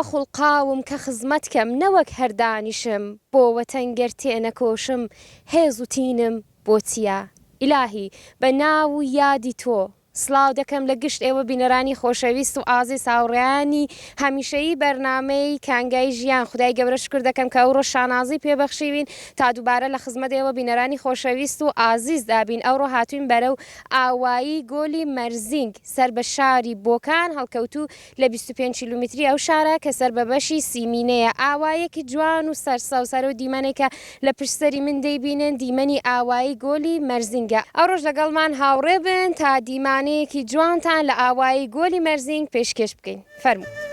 خوڵقاوم کە خزمەتکەم نەوەک هەردانیشم بۆ وەتەنگەر تێنەکۆشم هێز و تینم بۆچیە ئیلاهی بە ناو و یادی تۆ سڵاو دەکەم لە گشت ئێوە بینەرانی خۆشەویست و ئازی ساوڕێیانی هەمیشەیی بەرنامەی کانگای ژیان خدای گەورە شکر دەکەم کە ئەوڕۆ شانازی پێبەخشیوین تا دووبارە لە خزمەت ئێوە بینەرانی خۆشەویست و ئازیز دابین ئەوڕۆ هاتوین بەرەو ئاوایی گۆلی مەرزینگ سەر بە شاری بۆکان هەڵکەوتوو لە 25 کیلومتری ئەو شارە کە سەر بە بەشی سیمینەیە ئاوایەکی جوان و سەرسە و سەر و دیمەنێکە لە پشتسەری من دەیبینن دیمەنی ئاوایی گۆلی مەرزینگە ئەو ڕۆژ لەگەڵمان هاوڕێ بن تا دیمانەیەکی جوانتان لە ئاوایی گۆلی مەرزینگ پێشکەش بکەین فەرموو.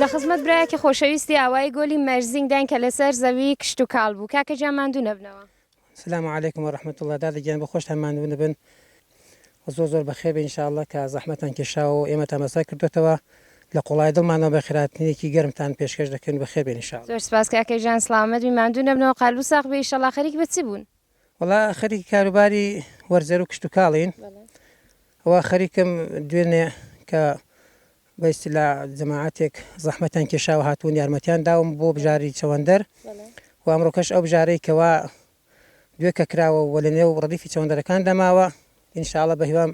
لە خزمەت برایەکی خۆشەویستی ئاوای گۆلی مەرزینگدان کە لەسەر زەوی کشت و کاڵ بوو کاکە گیان ماندوو نەبنەوە. سلام علیکم و رحمة الله دادەگیان بە خۆشتان ماندوو نەبن زۆر بەخێر بێ ئینشاءالله کە زەحمەتان کێشاوە و ئێمە تامەسا کردوێتەوە لە قوڵای دڵمانەوە بە خێراتنێکی گەرمتان پێشکەش دەکەن بەخێر بێن ئینشاءالله. زۆر سپاس کاکە گیان سلامەت بی ماندوو نەبنەوە قەلب و ساغ بێ ئینشاءالله خەریک بە چی بوون؟ وەڵا خەریکی کاروباری وەرزێر و کشت و کاڵین ئەوە خەریکم دوێنێ کە بە ئیستیلا جەماعەتێک زەحمەتان کێشاوە هاتوون یارمەتیان داوم بۆ بژاری چەوەندەر و ئەمڕۆکەش ئەو بژارەی کەوا دوێ کە کراوە و لە نێو ڕەدیفی چەوەندەرەکان دەماوە ئینشاءالله بە هیوام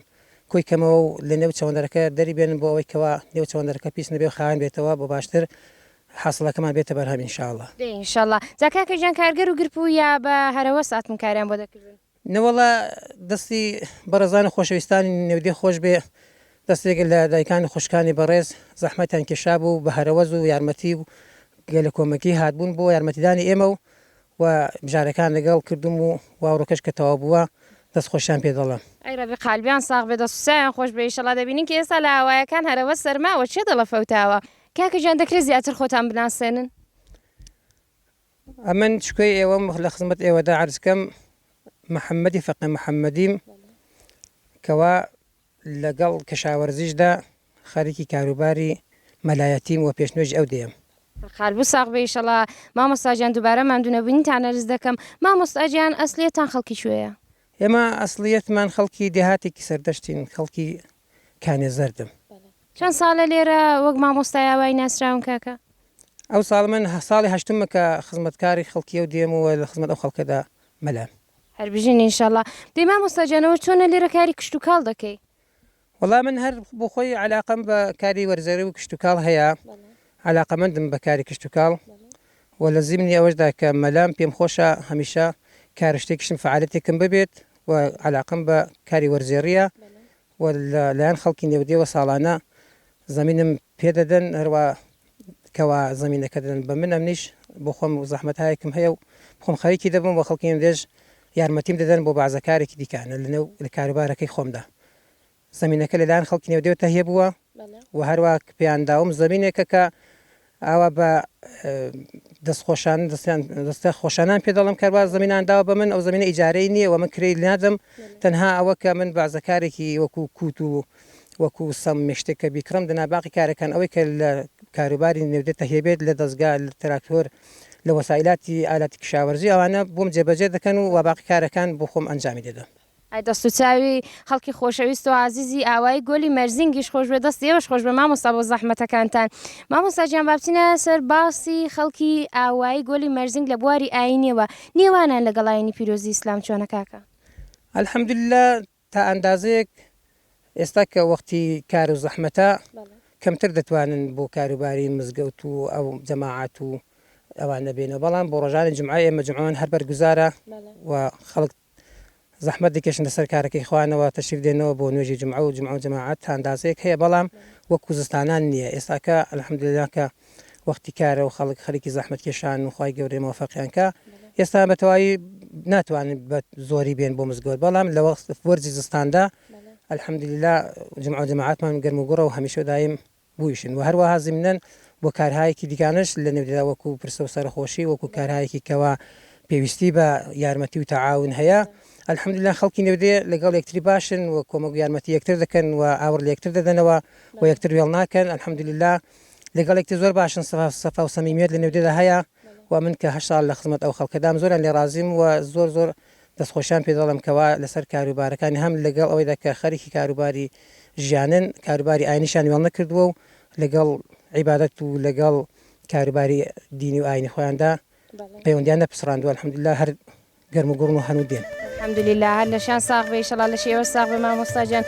کۆی کەمەوە و لە نێو چەوەندەرەکە دەری بێنن بۆ ئەوەی کەوا نێو چەوەندەرەکە پیس نەبێ و خاوێن بێتەوە بۆ باشتر حاصلەکەمان بێتە بەرهەم ئینشاءالله. ئینشاءالله جا کاکە گیان کارگەر و گرپ و یا بە هەرەوە ساتم کاریان بۆ دەکردن؟ نەوەڵا دەستی بەڕێزان خۆشەویستانی نێودێ خۆش بێ دەستێک لە دایکانی خوشکانی بەڕێز زەحمەتیان کێشا بوو بە هەرەوەز و یارمەتی و گەلە کۆمەکی هاتبوون بۆ یارمەتیدانی ئێمە و بژارەکان لەگەڵ کردم و واوڕەکەش کە تەواو بووە دەست خۆشیان پێ دەڵێم. ئەی ڕەبی قالبیان ساغ بێ دەسوسایان خۆش بێ ئینشاءالله دەبینین کە ئێستا لە ئاوایەکان هەرەوە سەرماوە چێ دڵە فەوتاوە کاکە گیان دەکرێت زیاتر خۆتان بناسێنن؟ ئەمن شکۆی ئێوەم لە خزمەت ئێوەدا عەرزکەم محەممەدی فەقێ محەممەدیم کەوا لەگەڵ کەشاوەرزیشدا خەریکی کاروباری مەلایەتیم و پێشنوێژ ئەو دێم. قەلب و ساغ بێ ئینشاءالله مامۆستا گیان دووبارە ماندوو نەبوونیتان ئەرز دەکەم مامۆستا گیان ئەسلیەتان خەڵکی کوێیە؟ ئێمە ئەسلیەتمان خەڵکی دێهاتێکی سەردەشتین خەڵکی کانێ زەردم. چەند ساڵە لێرە وەک مامۆستای ئاوای ناسراون کاکە؟ ئەو ساڵ من ساڵی هەشتممە کە خزمەتکاری خەڵکی ئەو دێم و لە خزمەت ئەو خەڵکەدا مەلام. هەربژین ئینشاءالله دەی مامۆستا گیانەوە چۆنە لێرە کاری کشت و کاڵ دەکەی؟ وەڵام من هەر بۆ خۆی علاقەم بە کاری وەرزێری و کشت و کاڵ هەیە علاقەمەندم بە کاری کشت و کاڵ و لە زیمنی ئەوەشدا کە مەلام پێم خۆشە هەمیشە کارشتێکیشم فعالەتێکم ببێت و علاقەم بە کاری وەرزێریە و لایەن خەڵکی نێودێوە ساڵانە زەمینم پێدەدەن هەروە کەوا زەمینەکە دەدەن بە من ئەمنیش بۆ خۆم و زەحمەتایەکم هەیە و خۆم خەریکی دەبم بۆ خەڵکی نێودێژ یارمەتیم دەدەن بۆ بازەکارێکی دیکانە لە کاروبارەکەی خۆمدا زەمینەکە لەلایەن خەڵکی نێودێوە تەهیە بووە و هەروە پێیانداوم زەمینێکە کە ئاوا بە دەستە خۆشانان پێ دەڵم کارباز زەمینانداوە بە من ئەو زەمینە ئیجارەی نییە و من کڕی نادەم تەنها ئەوە کە من بازەکارێکی وەکو کووت و وەکو سەم مشتێکە بیکڕم دەناباقی کارەکان ئەوەی کە لە کاروباری نێودێت تەهێبێت لە دەستگا لە تراکتۆر لە وەسایلاتی ئالاتی کشاوەرزی ئەوانە بۆم جێبەجێ دەکەن و باقی کارەکان بۆ خۆم ئەنجامی دەدەم. دەست و چاوی خەڵکی خۆشەویست و عزیزی ئاوای گۆلی مەرزینگیش خۆش بێ دەست ئێوەش خۆش بە مامۆستا بۆ زەحمەتەکانتان مامۆستا گیان با بچینە سەر باسی خەڵکی ئاوای گۆلی مەرزینگ لە بواری ئاینیەوە نێوانان لەگەڵ ئاینی پیرۆزی ئیسلام چۆنە کاکە؟ الحەمدولله تا ئەندازەیەک ئێستا کە وەختی کار و زەحمەتە کەمتر دەتوانن بۆ کاروباری مزگەوت و ئەو جەماعەت و ئەوان نەبێنە بەڵام بۆ ڕۆژانی جمعە ئێمە جمعەوان هەر بەرگوزارە و خەڵک زەحمەت دەکەشن لەسەر کارەکەی خوانەوە تەشریف دێنەوە بۆ نوێژی جمعە و جەماعەت ئەندازەیەک هەیە بەڵام وەکو زستانان نییە ئێستاکە الحەمدولله کە وەختی کارە و خەڵک خەریکی زەحمەت کێشان و خوای گەورەی موفەقیان کە ئێستا بەتەواوی ناتوانین بە زۆری بێن بۆ مزگەوت بەڵام لە وەرزی زستاندا الحەمدلله جمع و جەماعەتمان گەرم و گوڕە و هەمیشە دایم بوویشن و هەروەها زیمنەن بۆ کارهایەکی دیکانش لە نێودەدا وەکو پرسە و سەرخۆشی وەکو کارهایەکی کەوا پێویستی بە یارمەتی و تەعاون هەیە الحەمدلله خەڵکی نێودێ لەگەڵ یەکتری باشن و کۆمەک و یارمەتی یەکتر دەکەن و ئاور لە یەکتر دەدەنەوە و یەکتر وێڵ ناکەن الحەمدلله لەگەڵ یەکتر زۆر باشن سەفا و سەمیمیەت لە نێودێدا هەیە و من کە 8 ساڵ لە خزمەت ئەو خەڵکەدام زۆران لێ رازیم و زۆر دەستخۆشیان پێ دەڵم کەوا لەسەر کاروبارەکانی هەم لەگەڵ ئەوەیدا کە خەریکی کاروباری ژیانن کاروباری ئاینیشان وێڵ نەکردووە و لەگەڵ عیبادەت و لەگەڵ کاروباری دینی و ئاینی خۆیاندا پەیوەندیان نەپسڕاندووە الحەمدلله هەر گەرم و گوڕن و هەنوو دێن الحەمدلله هەر لەشان ساغ بێ ئینشەڵا لە شێوە ساغ بێ مامۆستا جان.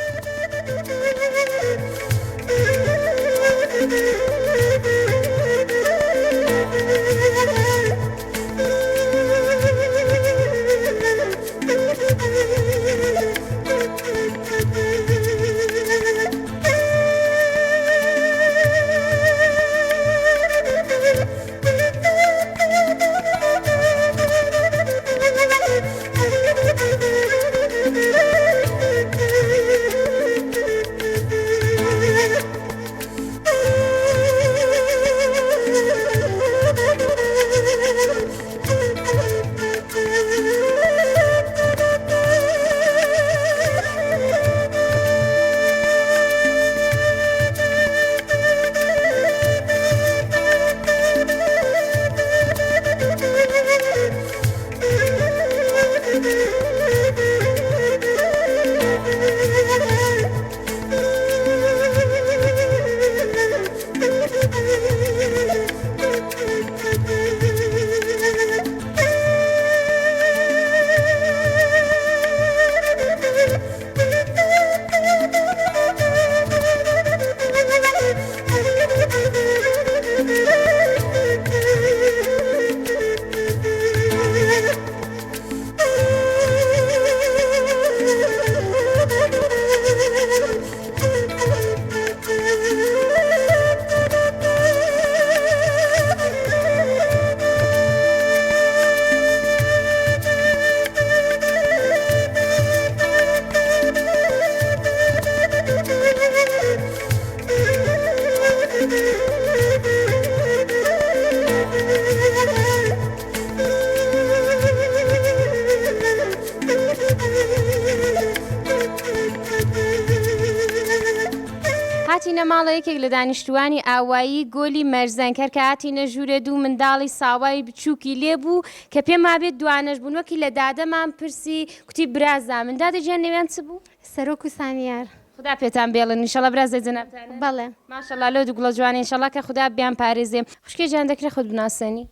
هاتینە ماڵەیەکێک لە دانیشتوانی ئاوایی گۆلی مەرزەنکەر کە هاتینە ژوورە دوو منداڵی ساوای بچووکی لێبوو کە پێم مابێت دوانەش بوون وەکی لە دادەمان پرسی کوتی برازا من دادەجیان نێویان چ بوو؟ سەرۆک و سانیار. خدا پێتان بێڵن ئینشەڵا برازە جەنابتانە. بەڵێ ماشەڵڵا لۆ دووگوڵە جوانی ئینشەڵا کە خدا بیان پارێزێ. خوشکێ جان دەکرێت خۆت بناسێنی؟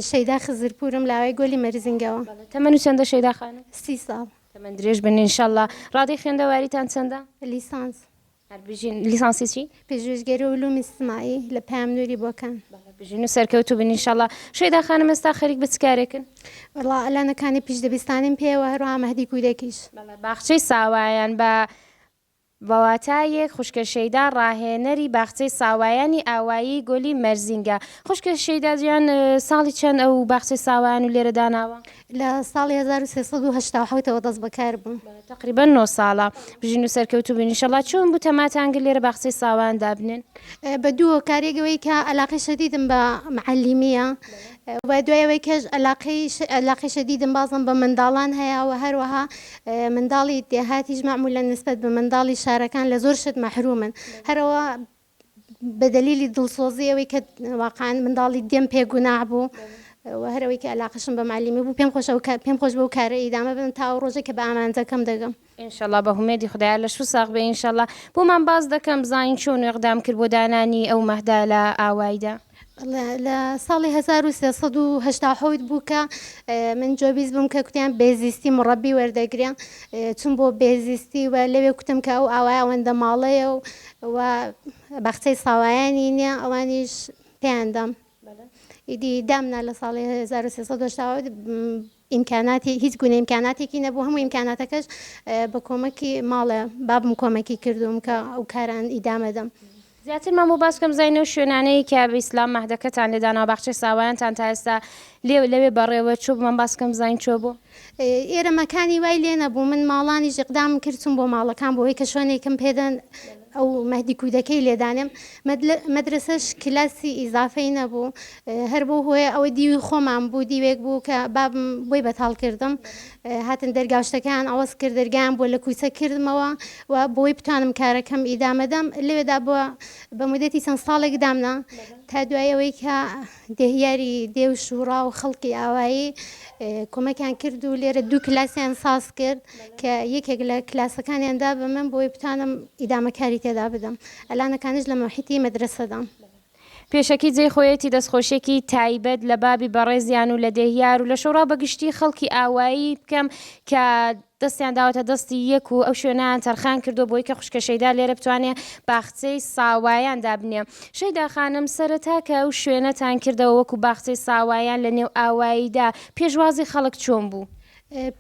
شەیدا خزرپورم لاوای گۆلی مەرزینگەوە. تەمەن و چەندە شەیدا خانم؟ 30 ساڵ. تەمەن درێژ بن ئینشەڵا. ڕادەی خوێندەواریتان چەندە؟ لیسانس. بژین لیسانسی چی؟ پێشێژگەری علومی اجتماعی لە پامنووری بۆکان. بژین و سەرکەوتو بن ئینشەڵا. شەیدا خانم ئێستا خەریک بە چ کارێکن؟ وەڵا ئەلانەکانی پێشدەبیستانیم پێوە هەروەها مەهدی کودێکیش. باخچەی ساوایان بە بەواتایەک خوشکە شەیدا ڕاهێنەری باخچەی ساوایانی ئاوایی گۆلی مەرزینگە. خوشکە شەیدا جیان ساڵی چەند ئەو باخچەی ساوایان و لێرە داناوە؟ لە ساڵی 1387ەوە دەست بەکار بووم. تقریبا 9 ساڵە. بژین و سەرکەوتو بن ئینشەڵا. چۆن بوو تەماتانگە لێرە باخچەی ساوایان دابنێن؟ بە دووە کارێکەوەی کە عەلاقەی شەدیدم بە معەلیمیە و دوایەوەی کەش عەلاقەی شەدیدم بازم بە منداڵان هەیە و هەروەها منداڵی دێهاتیش معمولا نسبەت بە منداڵی شارەکان لە زۆر شت مەحرومن هەرەوە بە دەلیلی دڵسۆزیەوەی کە واقعاً منداڵی دێم پێگوناح بوو و هەرەوەی کە عەلاقەشم بە معەلیمی بوو پێم خۆش بەو کارە ئیدامە بدەم تا ئەو ڕۆژێک کە بە ئامانجەکەم دەگەم. ئینشەڵا بە هومێدی خوددایە لە شو ساغ بێ ئینشەڵا. بۆمان باز دەکەم زاین چۆن ئەقدام کرد بۆ دانانی ئەو مەهدا لە ئاوایدا؟ لە ساڵی 1380 بوو کە من جۆبیز بووم کە کوتیان بێزیستی مڕەبی وەردەگریان چون بۆ بێزیستی و لەوێ کوتم کە ئەو ئاوای ئەوەندە ماڵەیە و باخچەی ساوایانی نییە ئەوانیش پێیاندام. ئیدی دامنا لە ساڵی 1380 ئیمکاناتی هیچ گونە ئیمکاناتێکی نەبوو هەموو ئیمکاناتەکەش بە کۆمەکی ماڵە بابم کۆمەکی کردوم کە ئەو کاران ئیدامەدەم. زیاتر مامۆ باس بکەم زینەوە شوێنانەی کە بە ئیسلام مەهدەکەتان لێدانا باخچەی ساوایانتان تا ئێستا لەوێ بەڕێوە چوو بمان باس بکەم زین چۆ بوو. ئێرە مەکانی وای لێ نەبوو من ماڵانی ژقدام کردم بۆ ماڵەکان بۆەوەی کە شوێنێکم پێدەن ئەو مەهدی کودەکەی لێدانم مەدرسەش کلاسی ئیزافەی نەبوو هەر بۆ هۆیە ئەوە دیوی خۆمان بوو دیوێک بوو کە بابم بۆی بەتاڵ کردم هاتن دەرگاشتەکان ئەوەس کرد دەرگیان بۆ لە کویسە کردمەوە و بۆی بتوانم کارەکەم ئیدامەدەم لەوێدا بووە بە مدەتی چەند ساڵێک دامنا تا دوایەوەی کە دێهیاری دێو شوڕا و خەڵکی ئاوایی کۆمەکیان کرد و لێرە دوو کلاسیان ساز کرد کە یەکێک لە کلاسەکانیاندا بە من بۆی بتوانم ئیدامەکاری تێدا بدەم ئەلانەکانش لە مەحیتی مەدرسەدام. پێشەکی جێی خۆیەتی دەستخۆشێکی تایبەت لە بابی بەڕێزیان و لە دێهیار و لە شەڕا بەگشتی خەڵکی ئاوایی بکەم کە دەستیان داوەتە دەستی یەک و ئەو شوێنیان تەرخان کردو بۆی کە خوشکەشەیدا لێرە بتوانێت باخچەی ساوایان دابنێ. شەیدا خانم سەرەتا کە ئەو شوێنەتان کردەوە وەکو باخچەی ساوایان لە نێو ئاواییدا پێشوازی خەڵک چۆن بوو؟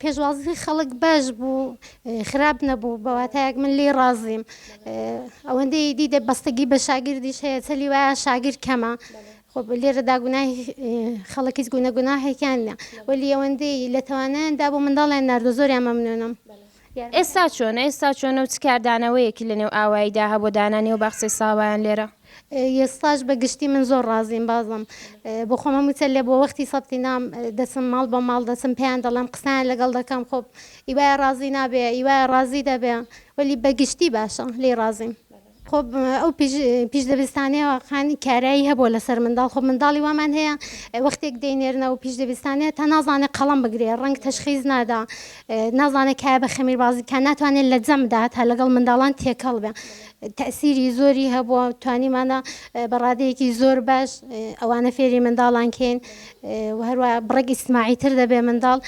پێشوازی خەڵک باش بوو خراپ نەبوو بەواتایەک من لێ ڕازیم ئەوەندەی دیدە بەستگی بە شاگردیش هەیە چەلی وایە شاگرد کەمە لێرەدا گوناهی خەڵکیش گوناهێکیان لە وەلی ئەوەندەی لە تەوانیاندا بۆ منداڵیان ناردۆ زۆریان مەمنونم. ئێستا چۆنە و چ کاردانەوەیەکی لە نێو ئاواییدا هەبوو دانانی و باخچەی ساوایان لێرە؟ ئێستاش بەگشتی من زۆر ڕازیم بازم بۆ خۆمە وتە لێ بۆ وەختی سەبتی نام دەچم ماڵ بە ماڵ دەچم پێیان دەڵێم قسەیان لەگەڵ دەکەم خۆب ئیوایە ڕازی نابێ ئیوایە ڕازی دەبێ وەلی بەگشتی باشە لێ ڕازیم. خۆب ئەو پیش دەبستانەوە خانی کارایی هەبوو لەسەر منداڵ خۆ منداڵی وامان هەیە وەختێک دەینێرنەوە پیش دەبستانەیە تا نازانێت قەڵەم بگرێ ڕەنگ تەشخیص نادا نازانێت کای بە خەمیر بازی کە ناتوانێت لە جەمدا تا لەگەڵ منداڵان تێکەڵ بێ. تەسیری زۆری هەبووە توانیمانە بەڕادەیەکی زۆر باش ئەوانە فێری منداڵان کەین و هەروە بڕێک ئیسماعی تر دەبێ منداڵ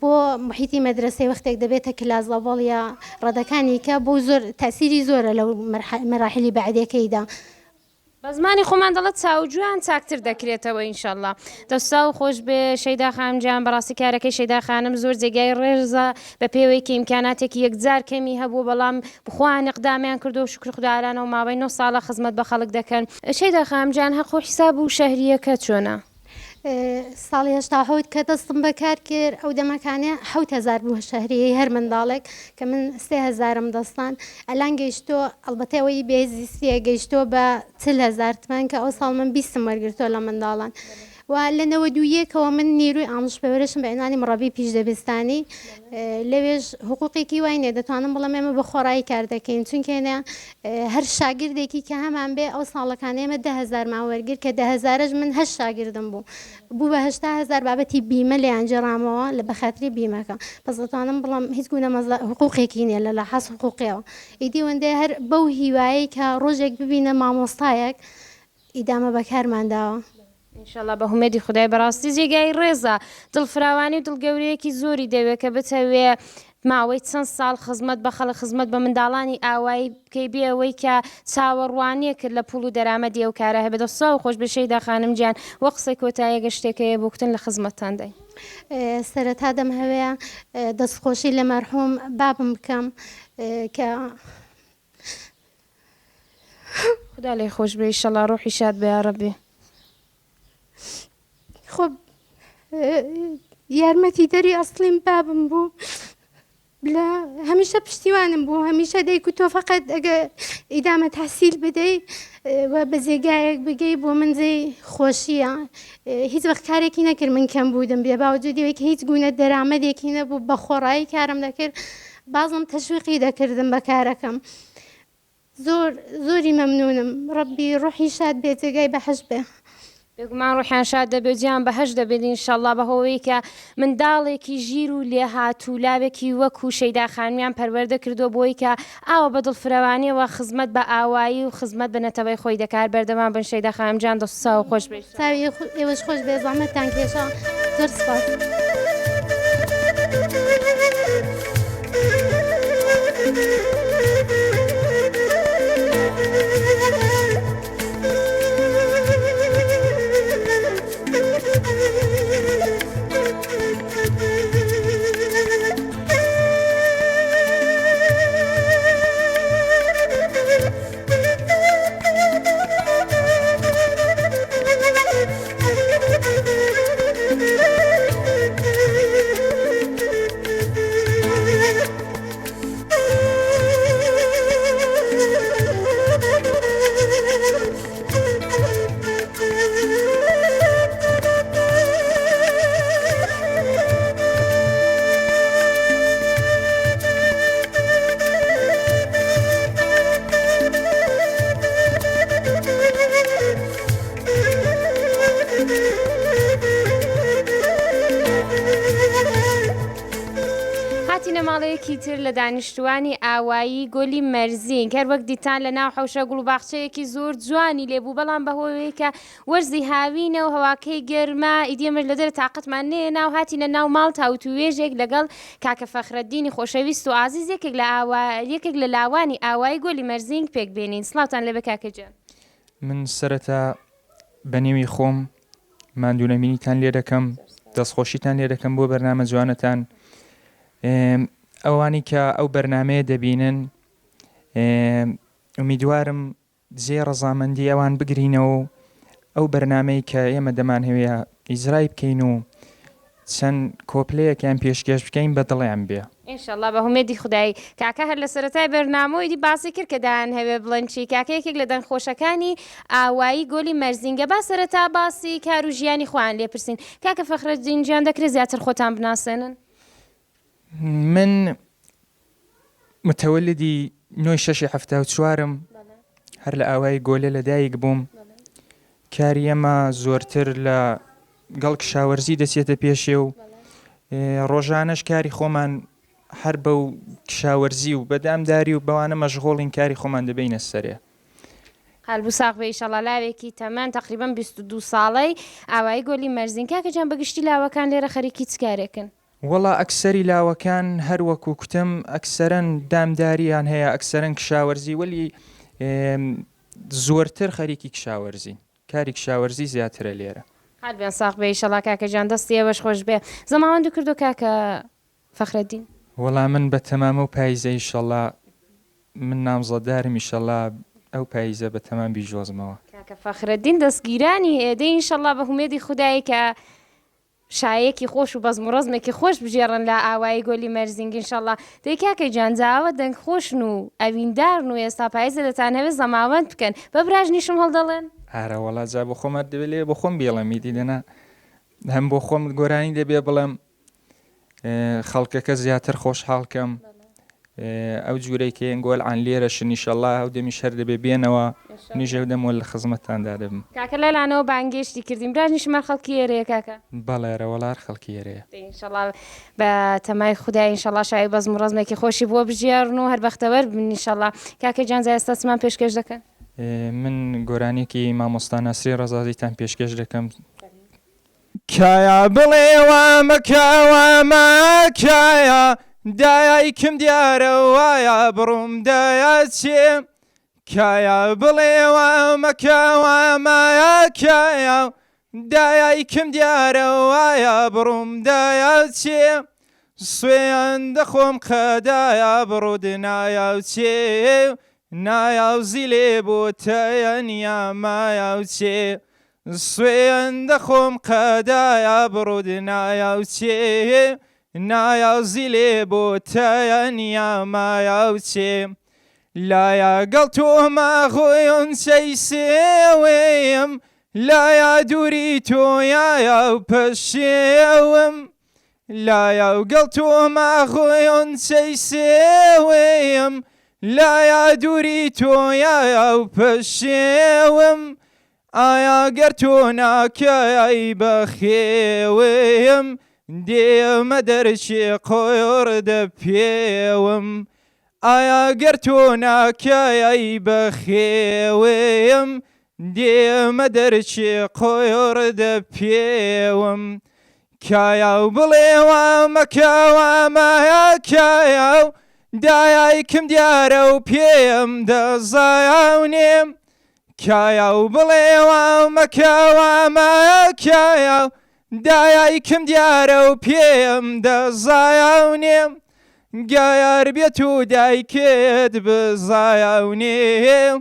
بۆ محیتی مەدرسەی وەختێک دەبێتە کلاس لەڤڵ یا ڕەدەکانی کە بۆ زۆر تەسیری زۆرە لەو مەراحلی بەعدەکەیدا. بە زمانی خۆمان دەڵێت چاوجویان چاکتر دەکرێتەوە ئینشەڵڵا. دەستا و خۆش بێ شەیدا خانمجان بەڕاستی کارەکەی شەیدا خانم زۆر جێگای ڕێژە بە پێوەی کە ئیمکاناتێکی یەکجار کەمی هەبوو بەڵام بخواان اقدامیان کردو و شکر خوددارانە و ماوەی 9 ساڵە خزمەت بە خەڵک دەکەن. شەیدا خانمجان هەخۆ حیساب و شەهریەکە چۆنە؟ ساڵی هەشتا حەوت کە دەستم بەکار کرد ئەو دەمەکانێ 7000 بوو شەهریەی هەر منداڵێک کە من 3000م دەستان ئەلان گەیشتۆ ئەڵبەتەوەی بێزیستیە گەیشتۆ بە 40,000 تمان کە ئەو ساڵ من 20م وەرگرتۆ لە منداڵان و لە 91ەوە من نیروی ئامۆژپەوەرشم بە عنوانی مڕەبی پیش دەبستانی لەوێژ حقوقێکی وای نێ دەتوانم بڵم ئێمە بە خۆڕایی کار دەکەین چونکەێنە هەر شاگردێکی کە هەمان بێ ئەو ساڵەکان ئێمە 10,000 ماوەرگر کە 10,000ش من هەش شاگردم بوو بە 80,000 بابەتی بیمە لە ئەنجێڕامەوە لە بەخاتری بیمەکە بەس دەتوانم بڵم هیچ گونە حقوقێکی نییە لە حەس حقوقیەوە ئیدی وەندێ هەر بەو هیوایی کە ڕۆژێک ببینە مامۆستایەک ئیدامە بەکارمانداوە. ئینشەڵڵا بە هومێدی خودای بەڕاستی جێگای ڕێزە دڵفراوانی و دڵگەورەیەکی زۆری دەوێت کە بتەوێ ماوەی چەند ساڵ خزمەت بە خەڵک خزمەت بە منداڵانی ئاوایی بکەی بێەوەی کە چاوەڕوانیە کرد لە پوڵ و دەرامەدی ئەو کارە هەبێت دەسا و خۆش بەشەیدا خانمجیان وە قسەی کۆتاییەگە شتێکەیە بۆکتن لە خزمەتتان دەی. سەرەتا دەم هەوەیە دەستخۆشی لە مەرحوم بابم بکەم کە خدا لێی خۆش بێ ئینشەڵڵا ڕۆحی شاد بێ یا ڕەبی. خۆ یارمەتی دەری ئەسڵیم بابم بوو لە هەمیشە پشتیوانم بوو هەمیشە دەیک و تۆ فقط ئەگە ئیدامە تحسیل بدەی و بە جێگایەک بگەی بۆ منجەی خۆشیە هیچ وەخت کارێکی نەکرد من کەم بوودم بێ باوجودیەوەی کە هیچ گونە دەرامەدێکی نەبوو بە خۆڕایی کارم دەکرد بازم تەشویقی دەکردم بە کارەکەم زۆری مەمنونم ڕەبی ڕۆحی شاد بێ جێگای بەحەش بێ. بێگومان ڕوحیان شاد دەبێت جیان بەهەش دەبێت ئینشەڵڵا بەهۆی کە منداڵێکی ژیر و لێ هاتوو لاوێکی وەکو شەیدا خانمیان پەروەردە کردو بۆی کە ئاوە بە دڵفراوانیەوە خزمەت بە ئاوایی و خزمەت بە نەتەوەی خۆی دەکار بەردەمان بن شەیدا خانمجان دەستا و خۆش بێت ئێوەش خۆش بێ زەحمەتتان کێشا زۆر سپاس. چینە ماڵەیەکی تر لە دانیشتوانی ئاوایی گۆلی مەرزین کار وەک دیتان لە ناو حەوشە گوڵ و باخچەیەکی زۆر جوانی لێبوو بەڵام بەهۆیەوەی کە وەرزی هاوینە و هەواکەی گەرما ئیدێمەش لە دەرە تااقەتمان نێ ناو هاتیە ناو ماڵ تاوتوێژێک لەگەڵ کاکە فەخرەدینی خۆشەویست و ئازیز یەکێک لە لاوانی ئاوایی گۆلی مەرزین پێک بێنین سڵاوتان لێ بە کاکەجان. من سەرەتا بەنێوی خۆم ماندوونەبینیتان لێ دەکەم دەستخۆشیتان لێ دەکەم بۆ بەرنامە جوانەتان ئەوانی کە ئەو بەرنامەیە دەبینن ئومیدوارم جێ ڕەزامەندی ئەوان بگرینەوە ئەو بەرنامەی کە ئێمە دەمان هەوێ ئیزرای بکەین و چەند کۆپلەیەکیان پێشکەش بکەین بە دڵیان بێ. ئینشەڵڵا بە هومێدی خودایی کاکە هەر لە سەرەتای بەرنامەوەیدی باسی کرد کە دایان هەوێ بڵەنچی کاکە یەکێک لە دەنگخۆشەکانی ئاوایی گۆلی مەرزینگە با سەرەتا باسی کار و ژیانی خۆیان لێپرسین کاکە فەخرەدین گیان دەکرێت زیاتر خۆتان بناسێنن. من متەوەلدی 9/6/74م هەر لە ئاوای گۆلە لەدایک بووم کاری ئەمە زۆرتر لە گەڵ کشاوەرزی دەچێتە پێشێ و ڕۆژانەش کاری خۆمان هەر بەو کشاوەرزی و بەدامداری و بەوانە مەشغۆڵین کاری خۆمان دەبینە سەرێ. قەلب و ساق بە ئیشەڵڵا لاوێکی تەمەن تقریبان 22 ساڵەی ئاوایی گۆلی مەرزین کاکەجان بەگشتی لاوەکان لێرە خەریکی چ کارێکن؟ وەڵا ئەکسەری لاوەکان هەر وەکو کوتم ئەکسەرەن دامداریان هەیە ئەکسەرەن کشاوەرزی وەلی زۆرتر خەریکی کشاوەرزی کاری کشاوەرزی زیاترە لێرە. هەربیان ساق بە ئیشەڵڵا کاکەجان دەستی ئێوەش خۆش بێ زەماوەند کردو کاکە فەخرەدین. وەڵا من بە تەمام و پاییزە ئیشەڵڵا من نامزەدارم ئیشەڵڵا ئەو پاییزە بە تەمام بیژۆزمەوە. کاکە فەخرەدین دەستگیرانی ئێدە ئینشەڵڵا بە هومێدی خودایی کە شایەکی خۆش و بەزم و ڕزمێکی خۆش بژێڕن لە ئاوایی گۆلی مەرزینگ ئینشەڵڵا دەی کاکەی جانجاوە دەنگ خۆشن و ئەویندارن و ئێستا پاییزە دەتان هەوێت زەماوەند بکەن بە براژنیشم هەڵدەڵێن. ئارە وەڵا جا بۆ خۆمە دەبێت بۆ خۆم بێڵەمی دیدەنا هەم بۆ خۆم گۆرانی دەبێ بڵێم خەڵکەکە زیاتر خۆشحاڵکەم ئەو جوورەی کە ئەنگۆلعان لێرەشن ئینشەڵڵا ئەو دەمی شەر دەبێ بێنەوە نیژە دەمەوە لە خزمەتتاندا دەبم. کاکە لەلانەوە بانگێشتی کردیم براژنیشمە خەڵکی ئێرەیە کاکە. بەڵێرە وەڵار خەڵکی ئێرەیە. ئینشەڵڵا بە تەمای خودای ئینشەڵڵا شای بەزم و ڕزمێکی خۆشی بۆ بژێڕن و هەر بەختەوەر بن ئینشەڵڵا. کاکە جان جا ئێستا چمان پێشکەش دەکەن؟ من گۆرانێکی مامۆستا ناسری ڕەزازیتان پێشکەش دەکەم. کایە بڵێ وامەکەوە مەکایە دایکم دیارە وایە بڕوم دایەچێ کایە بڵێ وامەکەوە مەکایە دایکم دیارە وایە بڕوم دایەچێ سوێن دەخۆم خەدایە بڕود نایەوچێ نایاوزی لێ بۆ تەیەنیا مایەوچێ سوێن دەخۆم قەدایە بڕود نایەوچێ نایاوزی لێ بۆ تەیەنیا مایەوچێ لایە گەڵ تۆمە خۆیۆن چەی سێوێم لایە دووری تۆیایە و پەشێوم لایە گەڵ تۆمە خۆیۆن چەی سێوێم لایە دووری تۆیایە و پەشێوم ئایا گەر تۆ ناکەی بەخێوێم دێمە دەرچێ قۆڕدە پێوم ئایا گەر تۆ ناکەی بەخێوێم دێمە دەرچێ قۆڕدە پێوم کایە و بڵێ وامەکەوە مەکایە و دایکم دیارە و پێم دەزایاونێم کایە و بڵێ وامەکەوە مەکایە و دایکم دیارە و پێم دەزایاونێم گایار بێت و دایکت بزایاونێم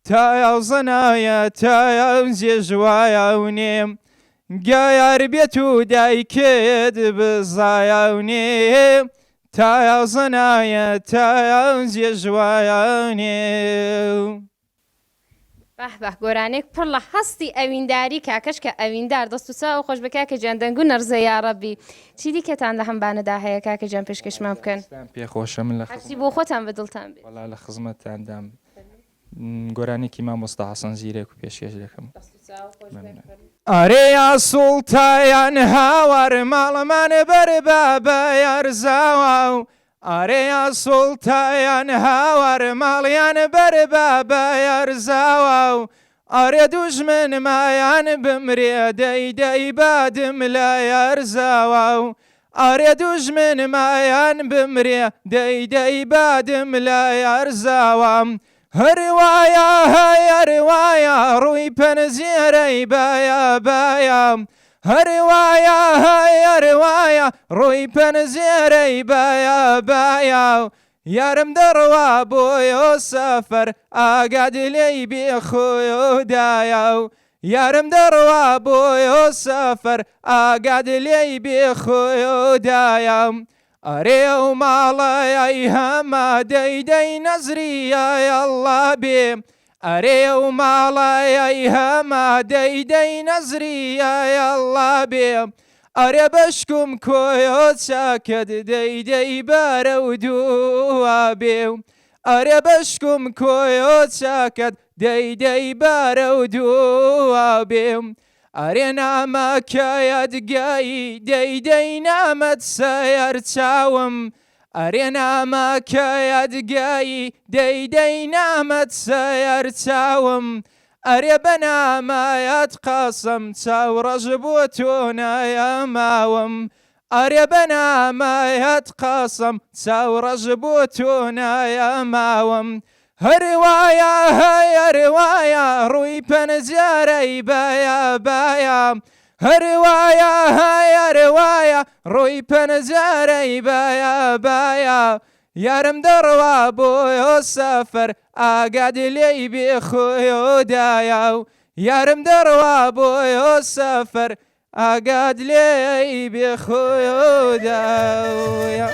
تایاو زەنایە تایاو جێژوایاونێم گایار بێت و دایکت بزایاونێم تایاو زەنایە تایاو جێژوایاونێم. بەه گۆرانێک پڕ لە هەستی ئەوینداری کاکەش کە ئەویندار دەست و چاو خۆش بە کاکە جان دەنگ و نەرزە یاڕەبی چی دیکەتان لە هەمبانەدا هەیە کاکە جان پێشکەشمان بکەن پێخۆشە من لە هەرچی بۆ خۆتان بەدڵتان بێت. وەڵا لە خزمەتتاندام گۆرانێکی مامۆستا حەسەن زیرێک و پێشکەش دەکەم. ئارەیا سوڵتایان هاوار ماڵەمانە بەر بە یارزاوە و ئارەیا سوڵتایان هاوار ماڵیان بەربا بەیەرزاوە و ئارێ دوژمنمایان بمرێ دەی بادم لە یارزاوە و ئارێ دوژمنمایان بمرێ دەی بادم لە یارزاوە هەروایە هەروایە ڕووی پەنزیێرەی بایا هەروایە هەروایە ڕووی پەنزیێرەی بایا یارم دەڕوا بۆیۆ سەفەر ئاگاد لێی بێخۆی و دایە و یارم دەڕوا بۆیۆ سەفەر ئاگاد لێی بێخۆی و دایە ئەرێ و ماڵەیەی هەما دەی نەزریە ئەڵڵا بێ ئەرێ و ماڵەیەی هەما دەی نەزریە ئەڵڵا بێ ئەرێ بەشکم کۆیۆ چاکەت دەی بارە و دووە بێ ئەرێ بەشکم کۆیۆ چاکەت دەی بارە و دووە بێ ئەرێ نامەکەیەت گایی دەی نامەت سەیەر چاوم ئەرێ نامەکەیەت گایی دەی نامەت سەیەر چاوم ئەرێ بەنامایەت قاسم چاوڕەژ بۆ تۆ نایەماوم ئەرێ بەنامایەت قاسم چاوڕەژ بۆ تۆ نایەماوم هەروایە هەروایە ڕووی پەنجارەی بایا هەروایە هەروایە ڕووی پەنجارەی بایا یارم دەڕوا بۆیۆ سەفەر ئاگاد لێی بێخۆی و دایە و یارم دەڕوا بۆیۆ سەفەر ئاگاد لێی بێخۆی و دایە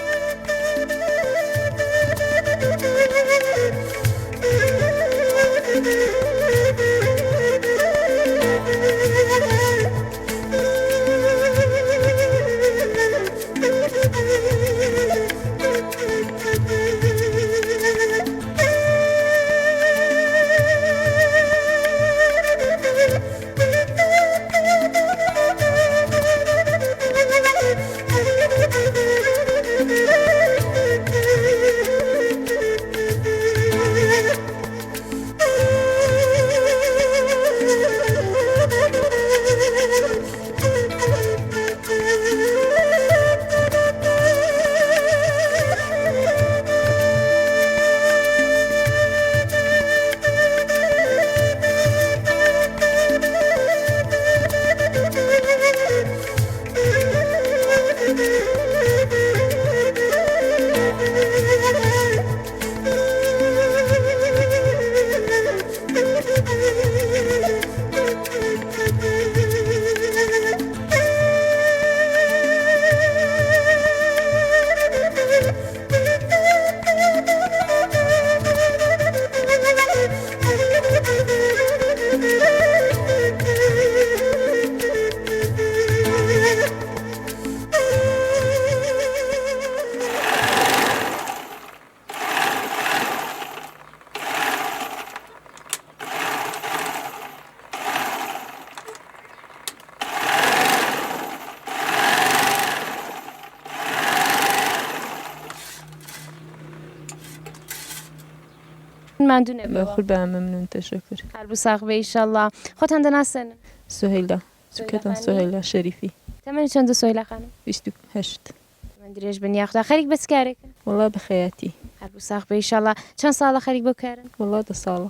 ماندوو نەبێ خود بە مەمنون تەشەکر هەربوو ساغ بێ ئیشەڵڵا خۆتان دەناسێنن سوهیلا چکەتان سوهیلا شەریفی تەمەنی چەندە سۆیلا خانم 28 من درێژ بن یاخدا خەریک بە چ کارێکن وڵا بەخەیاتی هەربوو ساغ بێ ئیشەڵڵا چەند ساڵە خەریک بەو کارن وڵا 10 ساڵە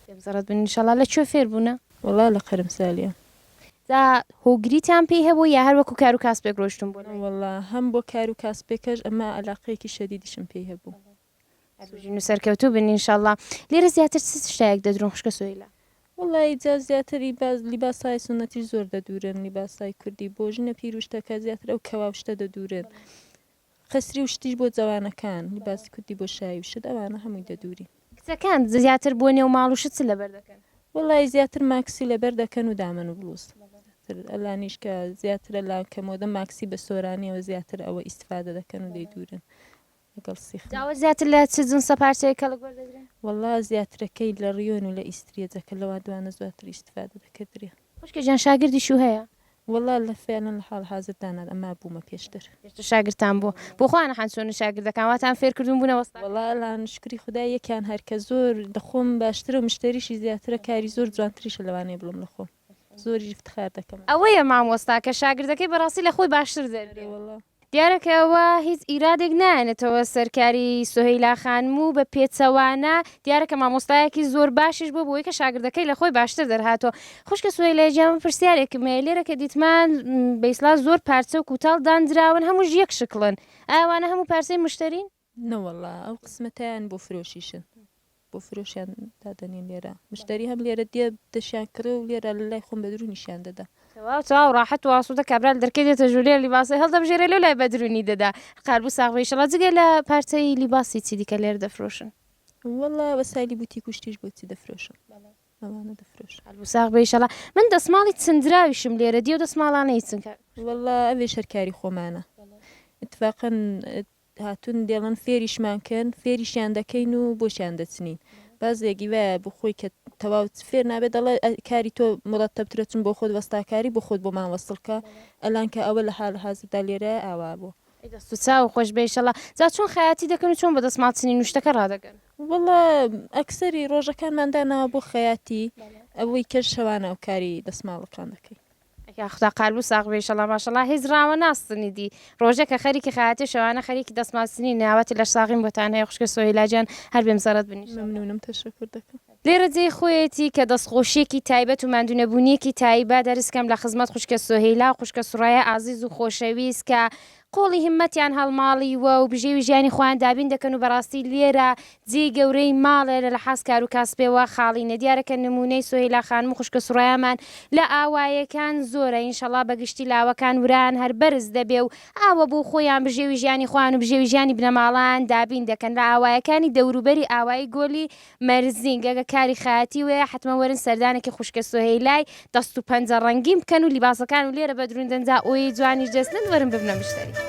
پێبزەڕەت بن ئیشەڵڵا لە کوێ فێر بوونە وڵا لە قەرم سالیە دا هۆگریتان پێی هەبوو یا هەر وەکو کار و کاسبێک ڕۆشتون بۆ لای وڵا هەم بۆ کار و کاسبێکەش ئەمە عەلاقەیەکی شەدیدیشم پێی هەبوو هەردووژین و سەرکەوتوو بن ئینشەڵڵا لێرە زیاتر چ شتێک دەدرۆن خوشکە سۆیلا وڵی جا زیاتری لیباسای سنەتی زۆر دەدورن لیباسای کوردی بۆ ژنە پیرروشتەکە زیاتر ئەو کەواوشتە دەدورن خەسری و شتیش بۆ جوانەکان لیباسی کوردی بۆ شای وشت ئەوانە هەمووی دەدوری کچەکان زیاتر بۆ نێو ماڵ و شت چ لەبەر دەکەن وڵی زیاتر ماکسی لەبەر دەکەن و دامن و بلوز ئەلانیش کە زیاترە لا کەمۆدە ماکسی بە سۆرانیەوە زیاتر ئەوە ئیسفادە دەکەن و دەیدورن لەگەڵ سیخ داوە زیاتر لە چ جنسە پارچەیەکە لە گوەردەگرێن وڵا زیاترەکەی لە ڕیۆن و لە ئیستریەجەکە لەوا دوانە زیاتر ئیسفادە دەکەدرێ خوشکە جان شاگردی شو هەیە وڵا لە فێنن لە حاڵ حازتدانا ئەمە بوومە پێشتر شاگرتان بۆ خۆیان نەحان چۆن شاگردەکان واتان فێرکردون بوونە وەستا وڵا لاان شکری خدای یەکیان هەرکە زۆر دەخۆم باشترە و مشتریشی زیاترە کاری زۆر جوانتریشە لەوانەیە بڵم لە خۆم زۆری افتخار دەکەم ئەوەیە مامۆستا کە شاگردەکەی بەڕاستی لە خۆی باشتر دەرێ وڵا دیارەکەەوە هیچ ئیرادێک نایەنێتەوە سەرکاری سۆهەیلا خانم و بە پێچەوانە دیارەکە مامۆستایەکی زۆر باشیش بۆ بۆی کە شاگردەکەی لە خۆی باشتر دەرهاتەوە خوشکە سۆهەیلا جیان پرسیارێکمێ لێرە کە دیتمان بەیسلا زۆر پارچە و کوتاڵ دانراون هەمووش یەک شکڵن ئاوانە هەموو پارچەی مشترین نەوەڵا ئەو قسمەتیان بۆ فرۆشیشن بۆ فرۆشیان دادەنین لێرە مشتری هەم لێرە دێ دەشیان کرد و لێرە لە لای خۆم بەدرونیشیان دەدا تەواو ڕاحەت و ئاسوودە کابرال دەرکەی دێتە ژولێر لیباسی هەڵدەبژێرە لەو لای بەدرونی دەدا قاربوو ساغبەی شەڵا جگە لە پارچەی لیباسی چی دیکە لێر دەفرۆشن وەڵا وەسایلی بوتی کوشتیش بۆچی دەفرۆشن ئەوانە دەفرۆشن قاربوو ساغبەی شەڵا من دەسماڵی چندراویشم لێرە دی و دەسماڵانەی چنکە وەڵا ئەوێ شەرکاری خۆمانە اتفاقن هاتوون دێڵن فێریشمانکەن فێریشیان دەکەین و بۆشیان دەچنین بازێکی وایە بۆ خۆی کە تەواو فێر نابێت دەڵێ کاری تۆ مڵەتەبترە چون بۆ خۆت وەستاکاری بۆ خۆت بۆ ماوەستڵکە ئەلان کە ئەوە لە حال حازردا لێرە ئاوا بوو دەست و چاو خۆش بێشەڵا جا چۆن خەیاتی دەکەن و چۆن بە دەسماڵچنی نوشتەکە ڕادەگەن وەڵا ئەکسەری ڕۆژەکانماندانەوە بۆ خەیاتی ئەوەی کەش شەوانە و کاری دەسماڵەکان دەکەی خدا قالبوو ساغ بێشەڵا ماشەڵا هیچ ڕاوە ناستنی دی ڕۆژێکە خەریکی خەیاتی شەوانە خەریکی دەسماڵچنی ناوەتی لە ساغیم بۆتان هەیە خوشکە سۆهەیلاجان هەر بێم زەرت بنیش مەمنونم تەشەکر دەکەم لێرە جێی خۆیەتی کە دەستخۆشیێکی تایبەت و مادونەبوونیەکی تایبە دەرزکەم لە خزمەت خوشکە سۆهەیلا و خوشکە سوڕایە ئازیز و خۆشەویست کە قۆڵی همەتیان هەڵماڵیوە و بژێوی ژیانی خۆیان دابین دەکەن و بەڕاستی لێرە جێی گەورەی ماڵێ لە حەز کار و کاسبێەوە خاڵینە دیارەکە نمونەی سۆهەیلا خانم و خوشکە سوڕایەمان لە ئاوایەکان زۆرە ئینشەڵا بەگشتی لاوەکان وران هەر بەرز دەبێ و ئاوە بۆ خۆیان بژێوی ژیانی خۆیان و بژێوی ژیانی بنەماڵان دابین دەکەن لە ئاوایەکانی دەوروبەری ئاوایی گۆلی مەرزینگ ئەگە کاری خەیاتی وەیە حتممە وەرن سەردانێکی خوشکە سۆهەیلای دەست و پەنجە ڕەنگیم بکەن و لیباسەکان و لێرە بەدرون دەنجا ئەوی جوانی جەستن وەرن ببنە مشتری.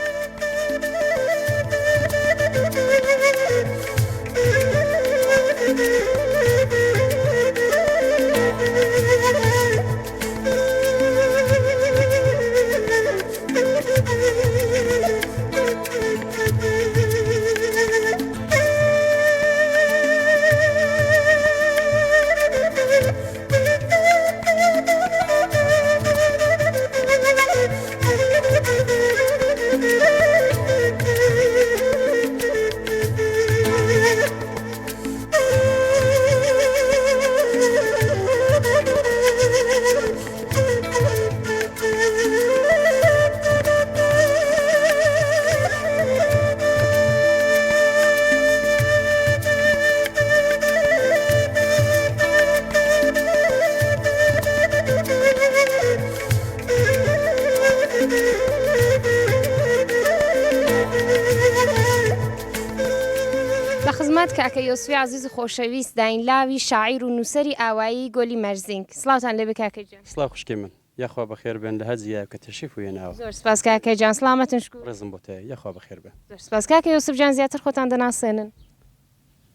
کاکە یۆسفی عزیز و خۆشەویست داین لاوی شاعیر و نووسری ئاوایی گۆلی مەرزینگ سڵاوتان لێ بێ کاکە جان. سڵاو خوشکێ من یاخوا بەخێر بێن لە هەزیە کە تەشریف و هێناوە. زۆر سپاس کاکە جان سڵامەتن شکر. ڕێزم بۆ تێ یاخوا بەخێر بێ. زۆر سپاس کاکە یۆسف جان زیاتر خۆتان دەناسێنن.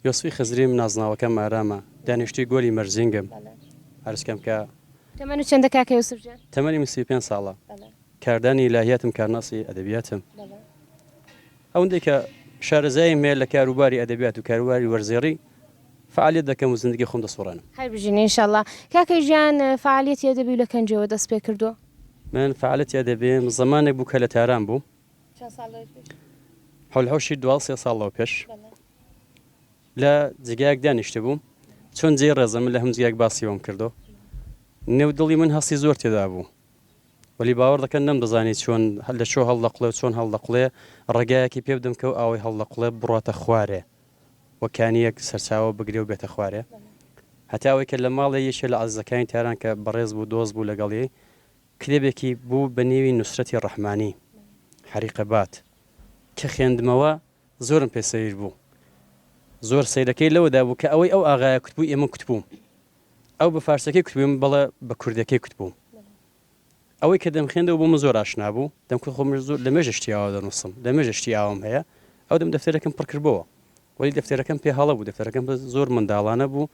یۆسفی خزریم نازناوەکەم ئارامە دانیشتوی گۆلی مەرزینگم عەرزکەم کە تەمەن چەندە کاکە یۆسف جان؟ تەمەنی من 35 ساڵە کاردانی ئیلاهیاتم کارناسی ئەدەبیاتم ئەوەندەی کە شارەزای مێ لە کاروباری ئەدەبیات و کاروباری وەرزێڕی فعالیت دەکەم و زندگی خۆم دەسوڕێنم. هەر بژین ئینشەڵڵا. کاکە ژیان فعالیەتی ئەدەبی لە کەنجەوە دەست پێ کردووە؟ من فعالیەتی ئەدەبیم زمانێک بوو کە لە تاران بوو حەولهەوشی 23 ساڵەوە پێش لە جێگایەک دانیشتە بووم چۆن جێی ڕێزەم لە هەم جێیەک باسیەوەم کردو نێودڵی من هەستی زۆر تێدا بوو وەلی باوەڕ دەکەن نەمدەزانی چۆن لە چۆ هەڵدەقڵێ و چۆن هەڵدەقڵێ ڕێگایەکی پێ بدەم کە و ئاوەی هەڵدەقڵێ بڕاتە خوارێ وەکانیەک سەرچاوە بگرێ و بێتە خوارێ هەتاوەی کە لە ماڵێ یەکێ لە عەزیزەکانی تاران کە بەڕێز بوو دۆست بوو لەگەڵی کتێبێکی بوو بە نێوی نوسرەتی ڕەحمانی حەریقەبات کە خوێندمەوە زۆرم پێ سەیر بوو زۆر سەیرەکەی لەوەدا بوو کە ئەوەی ئەو ئاغایە کوتبوو ئێمە کوتبووم ئەو بە فارسەکەی کوتبووم بەڵێ بە کوردەکەی کوتبووم ئەوەی کە دەمخێندەوە بۆمە زۆر ئاشنا بوو دەمکرد خۆم زۆر لە مێژەشتی ئاوا دەنووسم لە مێژەشتی ئاوام هەیە ئەو دەم دەفتەرەکەم پڕکردبەوە وەلی دەفتەرەکەم پێ هەڵە بوو دەفتەرەکەم زۆر منداڵانە بوو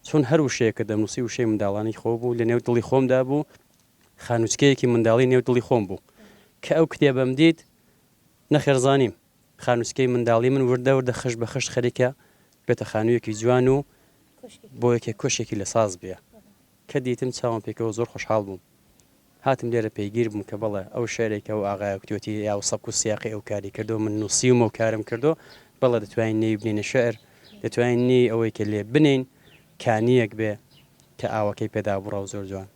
چۆن هەر وشەیە کە دەمنووسی وشەی منداڵانی خۆ بوو لە نێو دڵی خۆمدا بوو خانوچکەیەکی منداڵی نێو دڵی خۆم بوو کە ئەو کتێبەم دیت نەخێرزانیم خانوچکەی منداڵی من وردە وردە خەش بە خەش خەریکە بێتە خانوویەکی جوان و بۆ یەکێک کۆشێکی لە ساز بێ کە دیتم چاوم پێکەوە زۆر خۆشحاڵ بووم هاتم لێرە پێگیر بووم کە بەڵێ ئەو شعرێکە و ئاغای کوتوەتی یا و سەبک و سیاقی ئەو کاری کردو من نووسیم و کارم کردو بەڵێ دەتوانین نێی بنینە شعر دەتوانین نێی ئەوەی کە لێ بنین کانیەک بێ کە ئاوەکەی پێدا بڕە و زۆر جوان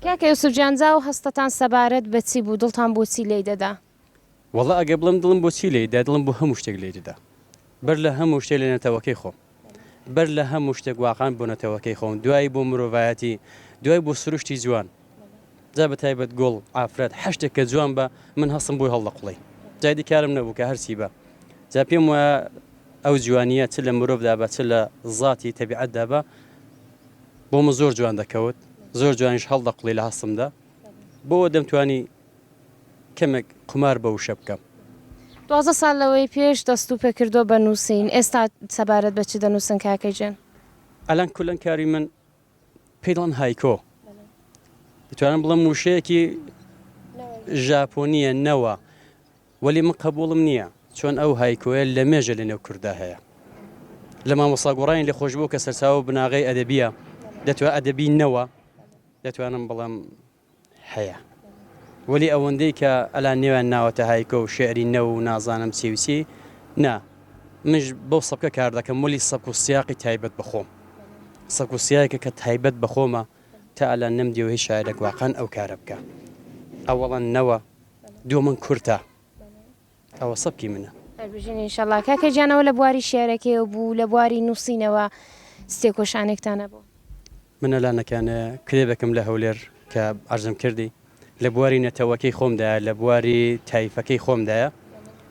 کاکە یوسف جان جا و هەستەتان سەبارەت بە چی بوو دڵتان بۆچی لێی دەدا وەڵا ئەگە بڵم دڵم بۆچی لێیدا دڵم بۆ هەموو شتێک لێدەدا بەر لە هەموو شتێک لە نەتەوەکەی خۆم بەر لە هەموو شتێک واقعان بۆ نەتەوەکەی خۆم دوای بۆ مرۆڤایەتی دوای بۆ سروشتی جوان جا بە تایبەت گۆڵ ئافرەت هەشتێک کە جوان بە من هەستم بۆی هەڵدە قوڵی جای دیکارم نەبوو کە هەرچی بە جا پێم وایە ئەو جوانیە چ لە مرۆڤدا بە چ لە زاتی تەبیعەتدا بە بۆمە زۆر جوان دەکەوت زۆر جوانیش هەڵدە قوڵی لە هەستمدا بۆ دەمتوانی کەمێک قمار بە وشە بکەم 12 ساڵ لەوەی پێش دەست و پێکردۆ بە نووسین ئێستا سەبارەت بە چی دەنووسن کاکەی جان ئەلان کولەن کاری من پێدڵن هایکۆ دەتوانم بڵم وشەیەکی ژاپۆنیە نەوە وەلی من قبوڵم نییە چۆن ئەو هایکۆیە لە مێژە لە نێو کووردا هەیە لە مامۆستا گۆڕانی لێ خۆش بوو کە سەرچاوە بناغی ئەدەبیە دەتوانێت ئەدەبی نەوە دەتوانم بڵم هەیە وەلی ئەوەندەی کە ئەلان نێوان ناوەتە هایکۆ و شعری نەوە و نازانم چیوسی نا منش بەو سەبکە کار دەکەم وەلی سەبک و سیاقی تایبەت بەخۆم سەبک و سیاقێکە کە تایبەت بەخۆمە تا ئەلان نەمدیەوەی شاعرێک واقعان ئەو کارە بکە ئەوەڵەن نەوە دووەمن کورتە ئەوە سەبکی منە هەربژین ئینشەڵا کاکە جانەوە لە بواری شێعرەکەیەوە بوو لە بواری نووسینەوە ستێکۆشانێکتانە بوو منە لانەکانە کتێبێکم لە هەولێر کە ئەرزم کردی لە بواری نەتەوەکەی خۆمدایە لە بواری تایفەکەی خۆمدایە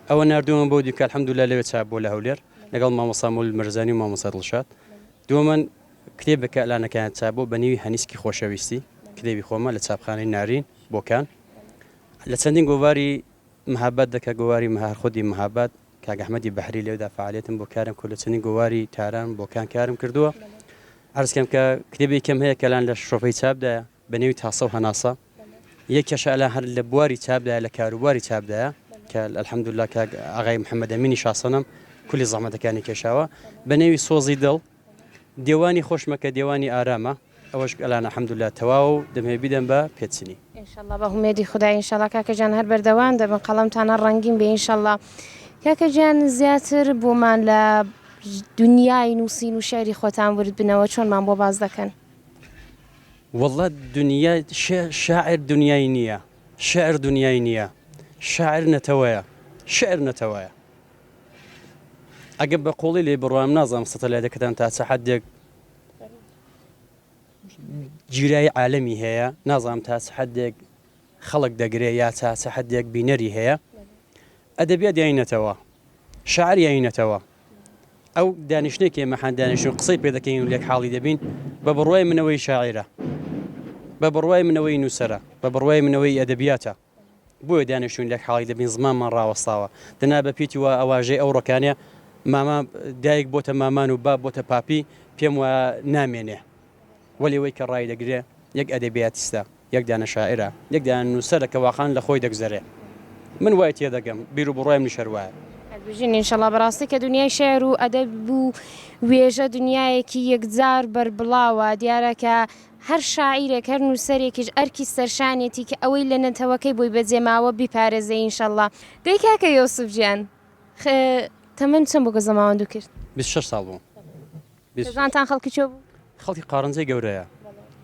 ئەوە نردوومە بۆ دیکە الحەمدوللا لەوێ چاپ بۆ لە هەولێر لەگەڵ مامۆستا مول مەرزانی و مامۆستا دڵشاد دووەمەن کتێبێکە ئەلانەکانت چاپ بۆ بە نیوی هەنیسکی خۆشەویستی کتێبی خۆمە لە چاپخانەی نارین بۆکان لە چەندین گۆواری مەهابەت دەکە گۆواری مەهار خودی مەهابەت کاک ئەحمەدی بەحری لێودا فعالیتم بۆ کارم کرد لە چەندین گۆواری تاران بۆکان کارم کردووە عەرزکەم کە کتێبی کەم هەیە کەلان لە شۆفەی چاپدایە بە نێوی تاسە و هەناسە یەکێشە ئەلان هەر لە بواری چاپدایە لە کاروباری چاپدایە کە الحەمدوللا کاک ئاغای محەممەد ئەمینی شاسەنەم کولی زەحمەتەکانی کێشاوە بە نێوی سۆزی دڵ دیوانی خۆشمەکە دیوانی ئارامە ئەوەش ئەلان الحەمدوللا تەواو و دەمێ بیدەم بە پێچنی ئینشەڵا بە هومێدی خودای ئینشەڵا کاکە جان هەر بەردەوام دەبن قەڵەمتانە ڕەنگین بێ ئینشەڵا کاکە جان زیاتر بۆمان لە دنیای نووسین و شعری خۆتان ورد بنەوە چۆنمان بۆ باز دەکەن والله دنیا شاعر دنیای نییە شعر دنیای نییە شاعر نەتەوەیە شعر نەتەوەیە ئەگە بە قوڵی لێ بڕوام نازانم سەتە لای دەکەتان تا چە حەدێک گیرای عالەمی هەیە نازانم تا چە حەدێک خەڵک دەگرێ یا تا چە حەدێک بینەری هەیە ئەدەبیات یاینەتەوە شاعر یاینەتەوە ئەو دانیشتێک ئێمەحان دانیشت و قسەی پێ دەکەین و لێک حاڵی دەبین بە بڕوای منەوەی شاعیرە بە بڕوای منەوەی نووسەرە بە بڕوای منەوەی ئەدەبیاتە بۆیە دانیشتون لێک حاڵی دەبین زمانمان ڕاوەستاوە دەنا بە پیتی وە ئەواژەی ئەو ڕۆکانێ ماما دایک بۆتە مامان و با بۆتە پاپی پێم وە نامێنێ وەلی وەی کە ڕای دەگرێ یەک ئەدەبیاتیستە یەک دانە شاعرە یەک دانە نووسەرە کە واقعان لە خۆی دەگزەرێ من وای تێدەگەم بیر و بڕوایم نیشەر وایە بژین ئینشەڵا بەڕاستی کە دنیای شێعر و ئەدەب و وێژە دنیایەکی یەکجار بەربڵاوە دیارە کە هەر شاعیرێک هەر نووسەرێکیش ئەرکی سەرشانێتی کە ئەوەی لە نەتەوەکەی بۆی بەجێماوە بیپارێزێ ئینشەڵا دەی کاکە یۆسف گیان تەمەن چەند بۆ گە زەماوەندوو کرد 26 ساڵ بووم خێزانتان خەڵکی چۆ بوو خەڵکی قارنجەی گەورەیە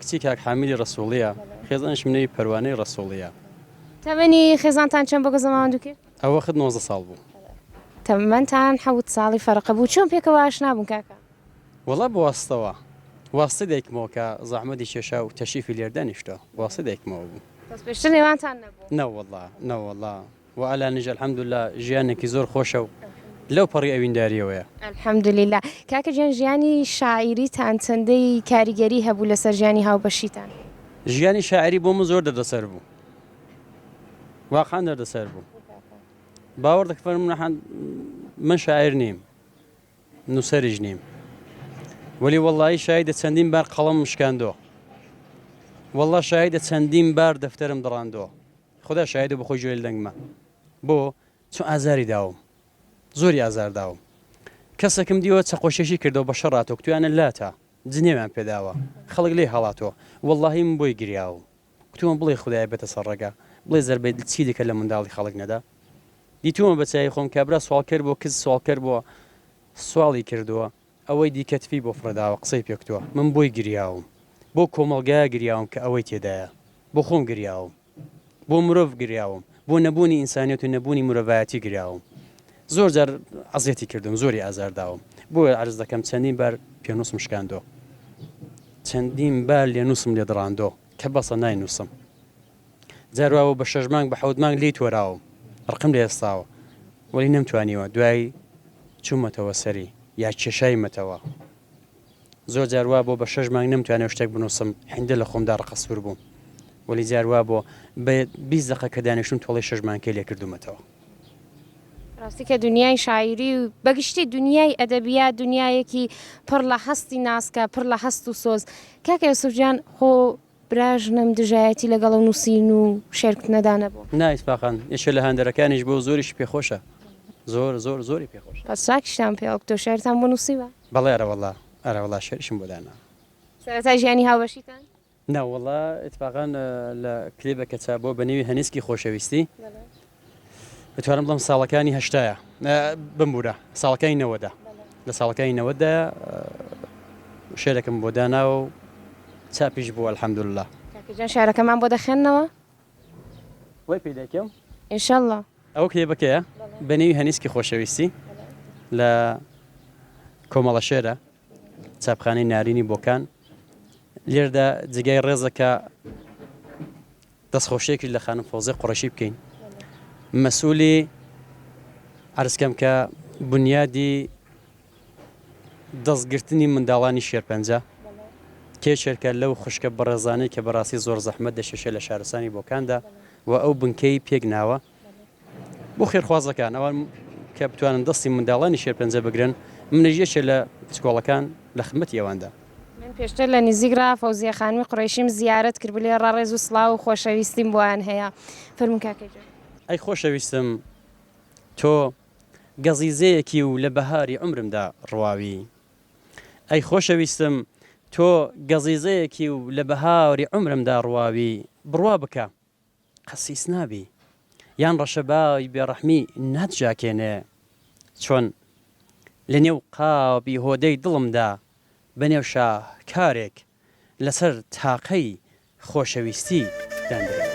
کچی کاک حامیلی ڕەسوڵیە خێزانش منەوی پەروانەی ڕەسوڵیە تەمەنی خێزانتان چەند بۆ گە زەماوەندوو کرد ئەوە خد 90 ساڵ بوو تەمەنتان 7 ساڵی فەرقە بوو چۆن پێکەوە ئاشنا بوون کاکە وەڵا بوەستەوە واسطە دایکمەوە کە زەحمەتی کێشا و تەشریفی لێردانیشتە واسطە دایکمەوە بوو دەست پێشتر نێوانتان نەبوو نەوەڵا نەوەڵا و ئەلانیش الحەمدوللا ژیانێکی زۆر خۆشە و لەو پەڕی ئەوینداریەوەیە الحەمدوللا کاکە گیان ژیانی شاعیریتان چەندەی کاریگەری هەبوو لەسەر ژیانی هاوبەشیتان ژیانی شاعری بۆ من زۆر دەردەسەر بوو واقعان دەردەسەر بوو باوەڕ دەکەم من شاعر نیم نووسەریش نیم وەلی وەڵڵی شایدە چەندین بار قەڵەم مشکاندۆ والله شاهدە چەندین بار دەفتەرم دڕاندەوە خدا شاهدە بە خۆی ژێر دەنگمە بۆ چون ئازاری داوم زۆری ئازار داوم کەسێکم دیوە چەقۆشێشی کردەوە بە شەڕاتۆ کتویانە لاتە جنێوان پێداوە خەڵک لێ هەڵاتەوە واللهی من بۆی گریاوم کتووە بڵێ خدای بێتە سەرڕێگا بڵێ زەربەی چی دەکە لە منداڵی خەڵک نەدا دیتوومە بەچای خۆم کابرا سوال کرد بۆ کز سوال کرد بۆ سواڵی کردووە ئەوەی دیکەتفی بۆ فرەداوە قسەی پێکتووە من بۆی گریاوم بۆ کۆمەلگایە گریاوم کە ئەوەی تێدایە بۆ خۆم گریاوم بۆ مرۆڤ گریاوم بۆ نەبوونی ئینسانیەت و نەبوونی مرۆڤایەتی گریاوم زۆر جار عەزیەتی کردم زۆری ئازار داوم بۆیە عەرز دەکەم چەندین بار پێنووسم شکاندۆ چەندین بار لێنووسم لێ دڕاندۆ کە بەسە ناینووسم جارواوە بە 6 مانگ بە 7 مانگ لی تۆراوم ڕقم لێ ئێستاوە وەلی نەمتوانیوە دوای چوومەتەوە سەری یا کێشای مەتەوە زۆر جاروا بۆ بە 6 مانگ نەمتوانێت شتێک بنووسم هەندە لە خۆمدا ڕقەسوور بووم وەلی جاروا بۆ بە 20 دقە کە دانیشتم تۆڵی 6 مانگکە لێ کردومەتەوە ڕاستی کە دنیای شاعری و بەگشتی دنیای ئەدەبیات دنیایەکی پڕ لە هەستی ناسکە پڕ لە هەست و سۆز کاکە یوسوفجان خۆ براژنم دژایەتی لەگەڵ نووسین و شێرکردنەدا نەبوو نایسپاخان یەکێ لە هەندەرەکانیش بۆ زۆریش پێخۆشە زۆری پێخۆش پاساکیشتان پێ ئەو شێرتان بۆ نووسیوە بەڵێ ئەرەوەڵا شێریشم بۆ دانا سەرەتا ژیانی هاوبەشیتان ناوەڵا اتفاقان لە کلێبەکە چا بۆ بەنێوی هەنیسکی خۆشەویستی دەتوانم بڵم ساڵەکانی هەشتایە بمبورە ساڵەکانی نەوەدا لە ساڵەکانی نەوەدا شێرەکەم بۆ داناوە و چاپیش بووە الحەمدولله کاکەجان شارەکەمان بۆ دەخێننەوە وای پێداکەم ئینشەڵڵا ئەو کتێبەکەیە بەنێوی هەنیسکی خۆشەویستی لە کۆمەڵە شێرە چاپخانەی نارینی بۆکان لێردا جگای ڕێزەکە دەستخۆشیێکی لە خانم فۆزی قوڕەشی بکەین مەسئولی عەرزکەم کە بنیادی دەستگرتنی منداڵانی شێرپەنجە کێشێرکە لەو خوشکە بەڕێزانەی کە بەڕاستی زۆر زەحمەت دەشێشە لە شارستانی بۆکاندا و ئەو بنکەی پێک ناوە بۆ خێرخوازەکان ئەوان کە بتوانن دەستی منداڵانی شێرپەنجە بگرن منیش یەکێک لە چکۆڵەکان لە خزمەتی ئەواندا من پێشتر لە نزیکرا فەوزیە خانمی قوڕیشیم زیارەت کرد بلێ ڕاڕێز و سڵاو و خۆشەویستیم بۆیان هەیە فەرموون کاکەجان ئەی خۆشەویستم تۆ گەزیزەیەکی و لە بەهاری عمرمدا ڕواوی ئەی خۆشەویستم تۆ گەزیزەیەکی و لە بەهاری عمرمدا ڕواوی بڕوا بکە قەسیس نابی یان ڕەشەبای بێڕەحمی ناتژاکێنێ چۆن لە نێو قاپی هۆدەی دڵمدا بەنێو شاکارێک لەسەر تاقەی خۆشەویستی دانرێ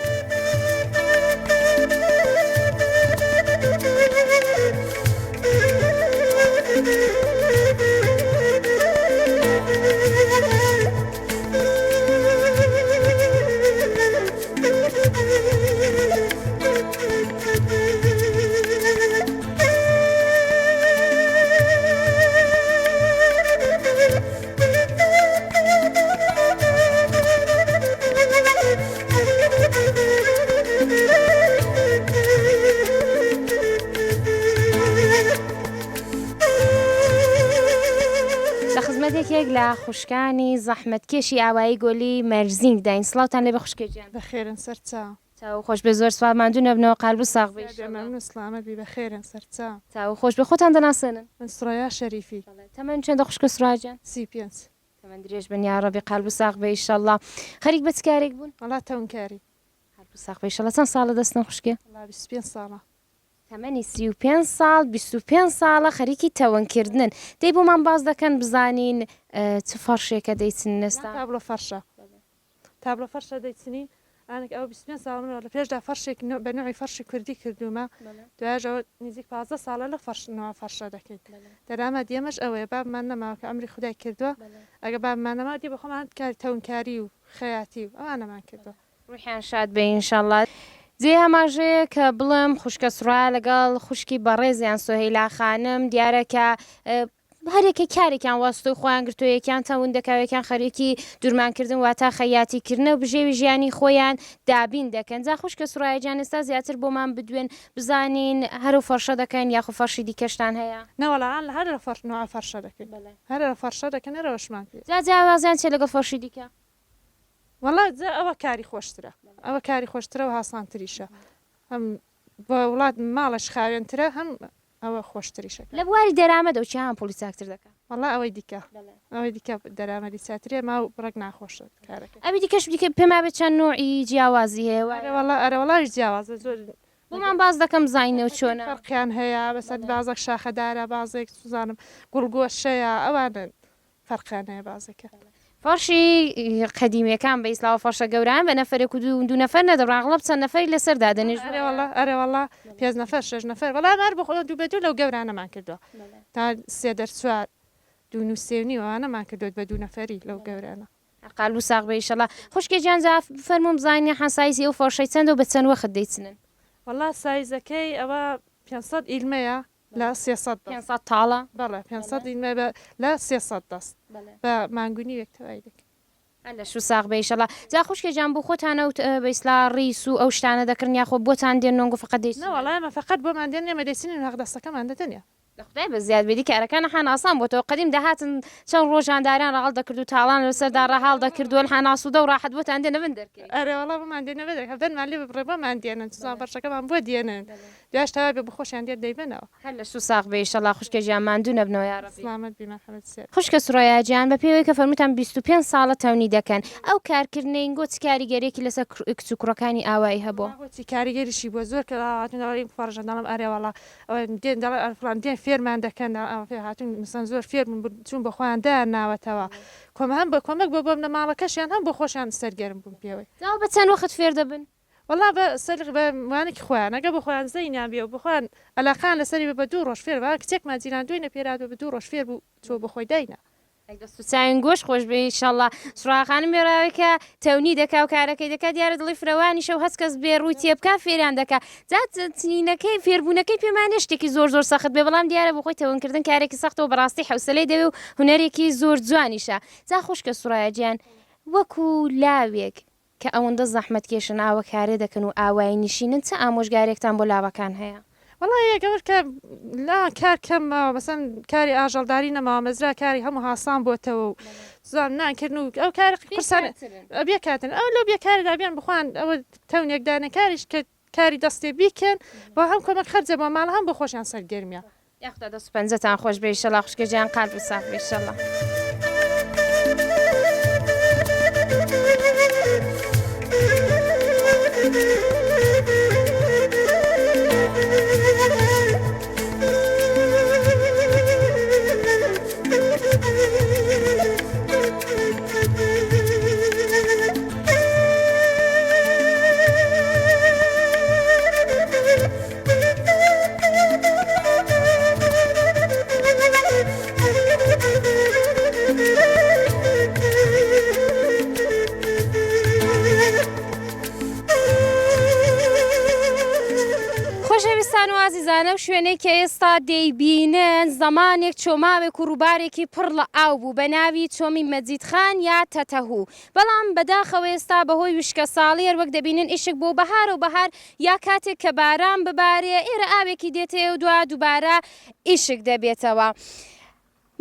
یەکێک لە خوشکانی زەحمەتکێشی ئاوایی گۆلی مەرزینگ داین سڵاوتان لێ بە خوشکێجیان بەخێرن سەرچا چاو خۆش بێ زۆر سوال ماندوو نەبنەوە قالب و ساغ بێ مەمنون سلامەت بی بەخێرن سەرچا چاو خۆش بێ خۆتان دەناسێنن من سڕۆیا شەریفی تەمەەن چەندە خوشکە سوراجان 35 تەمەەن درێژ بن یا ڕەبی قالب و ساغ بێ ئیشەڵڵا خەریک بە چ کارێک بوون وڵات تەونکاری قالب و ساغ بێ ئیشەڵڵا چەند ساڵە دەستنە خوشکێ وڵا 25 ساڵە تەمەنی 35 ساڵ 25 ساڵە خەریکی تەوەنکردنن دەی بۆمان باز دەکەن بزانین چ فەرشێکە دەیچن ئێستا تابلۆ فەرشە تابلۆ فەرشە دەیچنی ئەنێک ئەو 25 ساڵ لە پێشدا فەرشێک بە نوعی فەرشی کوردی کردومە دوایژەوە نزیک 15 ساڵە لە فەرشنەوە فەرشە دەکەیت دەرامە دیێمەش ئەوەیە بابمان نەماوە کە ئەمری خودای کردووە ئەگە بابمانەما دی بە خۆمان کاری تەونکاری و خەیاتی و ئەوانەمان کردووە ڕوحیان شاد بێ ئینشەڵڵا جێ هەماژەیە کە بڵم خوشکە سوڕا لەگەڵ خوشکی بەڕێزیان سۆهەیلا خانم دیارەکە هەرێکە کارێکیان واستۆی خۆیان گرتوویەکیان تەوندەکەوێکیان خەریکی دوورمانکردن واتە خەیاتیکردنە و بژێوی ژیانی خۆیان دابین دەکەن جا خوشکە سوڕایەجان ئێستا زیاتر بۆمان بدوێن بزانین هەرو فەرشە دەکەن یاخو فەرشی دیکەشتان هەیە نەوەڵان هەر لە فەرنەوە فەرشە دەکەین هەر لە فەرشە دەکەن هەرەوەشمان پێ جا جیاوازیان چێ لەگەڵ فەرشی دیکە وڵا ئەوە کاری خۆشترە ئەوە کاری خۆشترە و هاسانتریشە هەم بە وڵات ماڵش خاوێنترە هەم ئەوە خۆشتریشە لە بواری دەرامەدە و چیان پۆلی چاکتر دەکات وڵا ئەوەی دیکە ئەوەی دیکە دەرامەری چاترێ ما و بڕێک ناخۆشە کارەکە ئەوی دیکەش دیکە پێما بێت چەند نوعی جیاوازی هەیە ئەرەوەڵاش جیاوازە زۆر بۆمان باز دەکەم زانینەوە چۆنە فەرقیان هەیە بەسەر بازێک شاخەدارە بازێک سوزانم گوڵگۆشەیە ئەوانن فەرقیان هەیە بازەکە فەرشی قەدیمیەکان بە ئیسلاوە فەرشە گەوران بە نەفرێک و دوو نەفەر نەدەڕاغڵب چەند نەفەری لەسەر دادەنێژ ئەرێوەڵا 5 نەفەر 6 نەفەر وەڵا مار بخۆ دوو بە دوو لەو گەورانەمان کردووە تا 3 دەرچوار 2 نووسێنی ئەوانەمان کردوێت بە دوو نەفەری لەو گەورانە قال و ساغ بە ئیشەڵا خوشکێ جیان فەرموم بزانینی حەسایسی و فەرشەی چەندە و بە چەند وەخت دەیچنن وەڵا سایزەکەی ئەوە 500 ئیلمەیە لە 300 500 تاڵە بەڵێ 500 ئیلمە لە 300 دەست بە مانگونی وەکتەوای دەکەن لە شو ساغ بە ئیشەڵا جا خوشکێ جان بۆ خۆتانە و بە ئیسلا ڕیس و ئەو شتانە دەکردن یاخۆ بۆتان دێن نۆنگ و فقط دەیچن نەوەڵایمە فقط بۆمان دێن ئێمە دەچینین هەق دەستەکەمان دەتەنە خدای بە زیاد بێدی کارەکانە حاناسان بۆتەوە قەدیم دەهاتن چەند ڕۆژانداریان ڕەهەڵ دەکرد و تاڵان لەسەردا ڕەهاڵ دەکردووە حاناسوودە و ڕاحەت بۆتان دێنە بن دەرکەی ئەرێوەڵا بمان دێنە بەدەک هەفتەنمان لێ بڕێ بۆمان دێنن سوزان بەرشەکەمان بۆ دێنن دوایش تەوا بێ بخۆشیان دێت دەیبنەوە هەر لە شو ساغ بە ئیشەڵا خوشکێ جیان ماندوو نەبنەوە یا ڕەبی سلامت بیمە حەمەد سێر خوشکە سوڕۆیا گیان بە پێوەی کە فەرمووتان 25 ساڵە تەونی دەکەن ئەو کارکردنەی گۆ چ کاریگەرێکی لەسەر کچ و کوڕەکانی ئاوایی هەبووە چی کاریگەریشی بۆ زۆر کەڵاتنەوەی فەرژەنداڵم ئەرێوەڵا دێن دەڵێن دێن فێرمان دەکەن پێ هاتون مەسەن زۆر فێر چوون بە خۆیان دایان ناوەتەوە کۆم هەم بە کۆمەک بۆ بۆم لە ماڵەکەشیان هەم بۆ خۆشیان سەرگەرم بوون پێوەی جاوە بە چەند وەخت فێر دەبن وەڵا بە سەر بە وانێکی خۆیان ئەگە بە خۆیان زەینیان بێ و بخۆیان ئەلاقان لەسەری بە 2 ڕۆژ فێر بە کچێکمان جیران دوێنە پێرادوە بە 2 ڕۆژ فێر بوو چۆ بە خۆی داینە چاوین گۆش خۆش بێ ئینشەڵا سوراخانم مێراوەیکە تەونی دەکا و کارەکەی دەکات دیارە دڵی فرەوانی شەو هەست کەس بێ ڕووی تێبکە فێریان دەکا جاتنینەکەی فێربوونەکەی پێمانە شتێکی زۆر زۆر سەخت بێ بەڵام دیارە بۆ خۆی تەونکردن کارێکی سەختەوە بەڕاستی حوسلەی دەوێ و هونەرێکی زۆر جوانیشە جا خوشکە سوڕایە گیان وەکو لاوێک کە ئەوەندە زەحمەت کێشن ئاوە کارێ دەکەن و ئاوایی نشینن چه ئامۆژگارێکتان بۆ لاوەکان هەیە وڵا یەگەور کە لا کار کەمەوە بەسەن کاری ئاژەڵداری نەماوە مەزرا کاری هەموو هاسان بۆتەوە و زان نانکردن و ئەو کار قرسان بێکاتن ئەو لەو بێکاردا بێن بخوان ئەوە تەونێکدانە کاریش کە کاری دەستێ بیکەن بۆ هەم کۆمەک خەرجە بۆ ماڵ هەم بە خۆشیان سەرگەرمیە یاخدا دەست پەنجەتان خۆش بێ ئینشەڵا خوشکە گیان قەلب و ساف بێ ئینشەڵا خۆشەویستان و ئازیزانە و شوێنەی کە ئێستا دەیبینن زەمانێک چۆماوێک و ڕووبارێکی پڕ لە ئاو بوو بە ناوی چۆمی مەجیدخان یا تەتەهوو بەڵام بەداخەوە ئێستا بەهۆی وشکە ساڵی هەر وەک دەبینن ئیشک بۆ بەهار و بەهار یا کاتێک کە باران ببارێ ئێرە ئاوێکی دێتەوە و دووبارە ئیشک دەبێتەوە.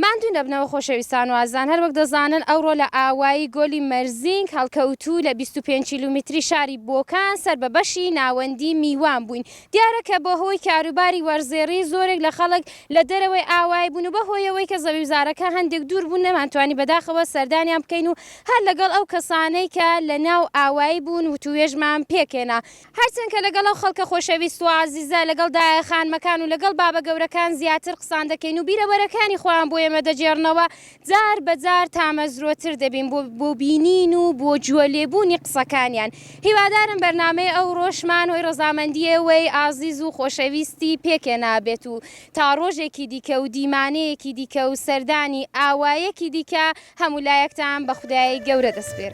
ماندوو نەبنەوە خۆشەویستان و ئازان هەر وەک دەزانن ئەوڕۆ لە ئاوایی گۆلی مەرزینگ هەڵکەوتوو لە 25 کیلومتری شاری بۆکان سەر بە بەشی ناوەندی میوان بووین دیارە کە بەهۆی کاروباری وەرزێڕی زۆرێک لە خەڵک لە دەرەوەی ئاوایی بوون و بەهۆیەوەی کە زەویزارەکە هەندێک دوور بوون نەمانتوانی بەداخەوە سەردانیان بکەین و هەر لەگەڵ ئەو کەسانەی کە لە ناو ئاوایی بوون و توێژمان پێکێنا هەرچەند کە لەگەڵ ئەو خەڵکە خۆشەویست و عازیزە لەگەڵ دایە خانمەکان و لەگەڵ بابە گەورەکان زیاتر قسان دەکەین و بیرەوەرەکانی خۆیان بۆ ئێمە دەجێڕنەوە جار بەجار تامەزرۆتر دەبین بۆ بینین و بۆ جوۆلێبوونی قسەکانیان هیوادارم بەرنامەی ئەو ڕۆژمان هۆی ڕۆزامەندیەوەی ئازیز و خۆشەویستی پێکێ نابێت و تا ڕۆژێکی دیکە و دیمانەیەکی دیکە و سەردانی ئاوایەکی دیکە هەموو لایەکتان بە خودای گەورە دەسپێر.